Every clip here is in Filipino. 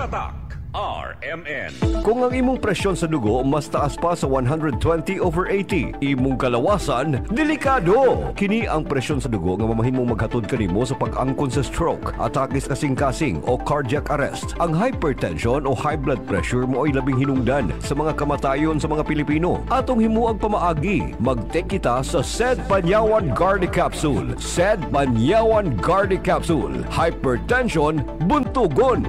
Tatak RMN. Kung ang imong presyon sa dugo mas taas pa sa 120/80, imong kalawasan, delikado! Kini ang presyon sa dugo nga mamahimong maghatod kanimo sa pag-angkon sa stroke, atake sa kasing-kasing o cardiac arrest. Ang hypertension o high blood pressure mo ay labing hinungdan sa mga kamatayon sa mga Pilipino. Atong himuang pamaagi, mag-take kita sa SED Banyawan Garde Capsule. SED Banyawan Garde Capsule. Hypertension, buntugon!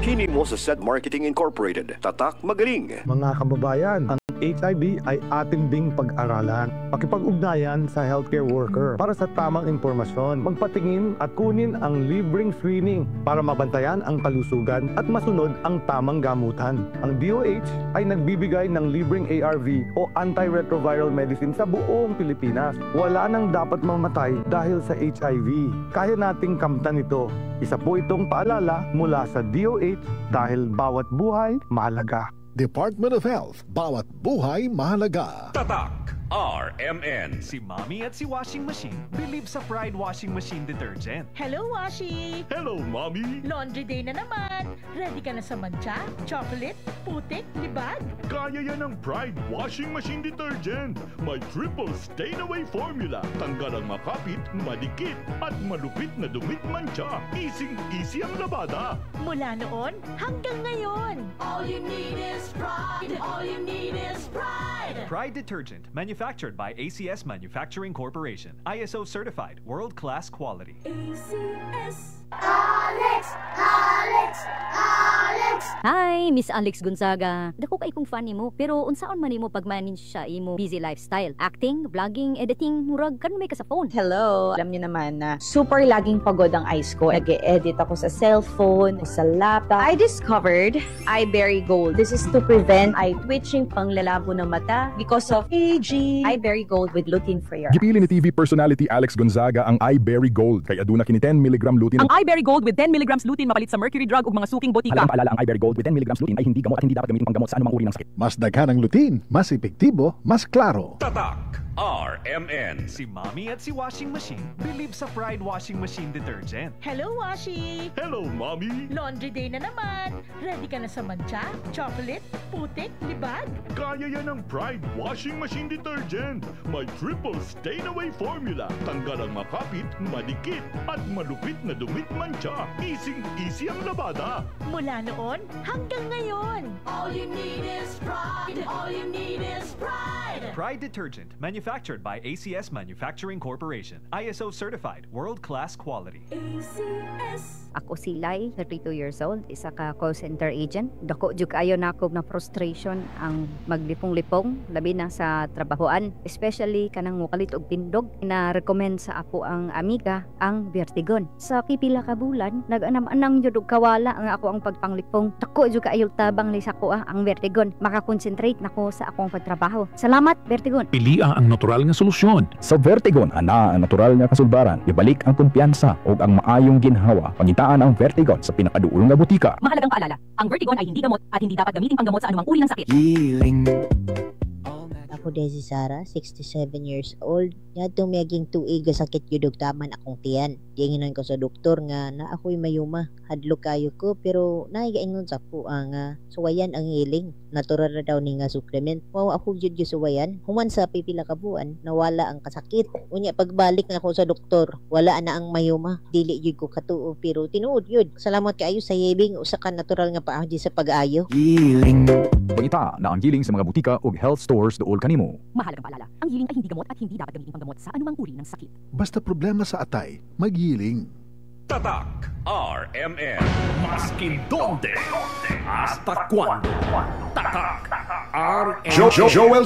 Hini mo sa SED Marketing Incorporated. Tatak magaling! Mga kababayan, ang HIV ay ating ding pag-aralan. Pakipag-ugnayan sa healthcare worker para sa tamang impormasyon. Magpatingin at kunin ang libreng screening para mabantayan ang kalusugan at masunod ang tamang gamutan. Ang DOH ay nagbibigay ng libreng ARV o antiretroviral medicine sa buong Pilipinas. Wala nang dapat mamatay dahil sa HIV. Kaya nating kamtan ito. Isa po itong paalala mula sa DOH dahil bawat buhay mahalaga. Department of Health, bawat buhay mahalaga. Tatak RMN. Si Mommy at si Washing Machine believe sa Pride Washing Machine Detergent. Hello, Washi! Hello, Mommy! Laundry day na naman. Ready ka na sa mancha, chocolate, putik, libag? Kaya yan ang Pride Washing Machine Detergent. May triple stain-away formula. Tanggal ang makapit, madikit, at malupit na dumit mancha. Easy ang labada. Mula noon hanggang ngayon. All you need is pride. All you need is pride. Pride Detergent, manufactured by ACS Manufacturing Corporation. ISO certified, world-class quality. ACS. Alex! Hi, Miss Alex Gonzaga. Dako kay kong fan nimo, pero unsaon man nimo pag-manage sa imo busy lifestyle? Acting, vlogging, editing, murag kan may ka sa phone. Hello! Alam niyo naman na super laging pagod ang eyes ko. Nag-e-edit ako sa cellphone, sa laptop. I discovered iBerry Gold. This is to prevent eye twitching, panglalabo ng mata because of aging. iBerry Gold with lutein free. Gipili ni TV personality Alex Gonzaga ang iBerry Gold kay aduna kini 10 mg lutein. Ang iBerry Gold with 10 mg lutein mapalit sa mercury drug ug mga suking botika. Halagang paalala, ang iBerry Gold with 10 mg lutein ay hindi gamot at hindi dapat gamitin panggamot sa anumang uri ng sakit. Mas daghan ang lutein, mas epektibo, mas klaro. Tatak RMN. Si Mommy at si Washing Machine believe sa Pride Washing Machine Detergent. Hello, Washi! Hello, Mommy! Laundry day na naman. Ready ka na sa mancha, chocolate, putik, libag? Kaya yan ang Pride Washing Machine Detergent. May triple stain-away formula. Tanggal ang makapit, madikit, at malupit na dumit mancha. Easy ang labada. Mula noon hanggang ngayon. All you need is pride. All you need is pride. Pride Detergent, manufactured by ACS Manufacturing Corporation. ISO certified, world-class quality. ACS. Ako si Lai, 32 years old, isa ka call center agent. Dako jud kayo nako na frustration ang maglipong-lipong labi na sa trabahoan, especially kanang mukalit og tindog. Na-recommend sa ako ang amiga ang Vertigon. Sa pipila ka bulan, nag-anam-anang jud og kawala ang ako ang pagpanglipong. Dako jud kayo tabang li sa ko ang Vertigon. Makakonsentrate nako sa akong pagtrabaho. Salamat Vertigon. Pili ang natural nga solusyon. Sa Vertigon, ana ang natural nga kasulbaran. Ibalik ang kumpiyansa ug ang maayong ginhawa. Pangitaan ang Vertigon sa pinakaduol nga butika. Mahalagang paalala, ang Vertigon ay hindi gamot at hindi dapat gamitin panggamot sa anumang uri ng sakit. Ako si Sarah, 67 years old. Yadtong miyaging tuig sakit yudog taman akong tiyan. Diinginan ko sa doktor nga na ako'y mayuma. Hadlo kayo ko pero naigaingon sa po ang suwayan ang healing. Natural na daw ni nga supplement. Wow, ako jud yung suwayan. Human sa pipila ka buwan, nawala ang kasakit. Unya pagbalik na ako sa doktor, wala na ang mayuma. Dili jud ko katuo pero tinuod yun. Salamat kaayo sa healing usa ka natural nga paagi sa pag-ayo. Pangita na ang giling sa mga butika ug health stores duol kanimo. Mahalagang paalala, ang healing ay hindi gamot at hindi dapat gamitin panggamot sa anumang uri ng sakit. Basta problema sa atay, mag-healing. Tatak RMN. Maskin donde, hasta cuando. Tatak RMN. Joel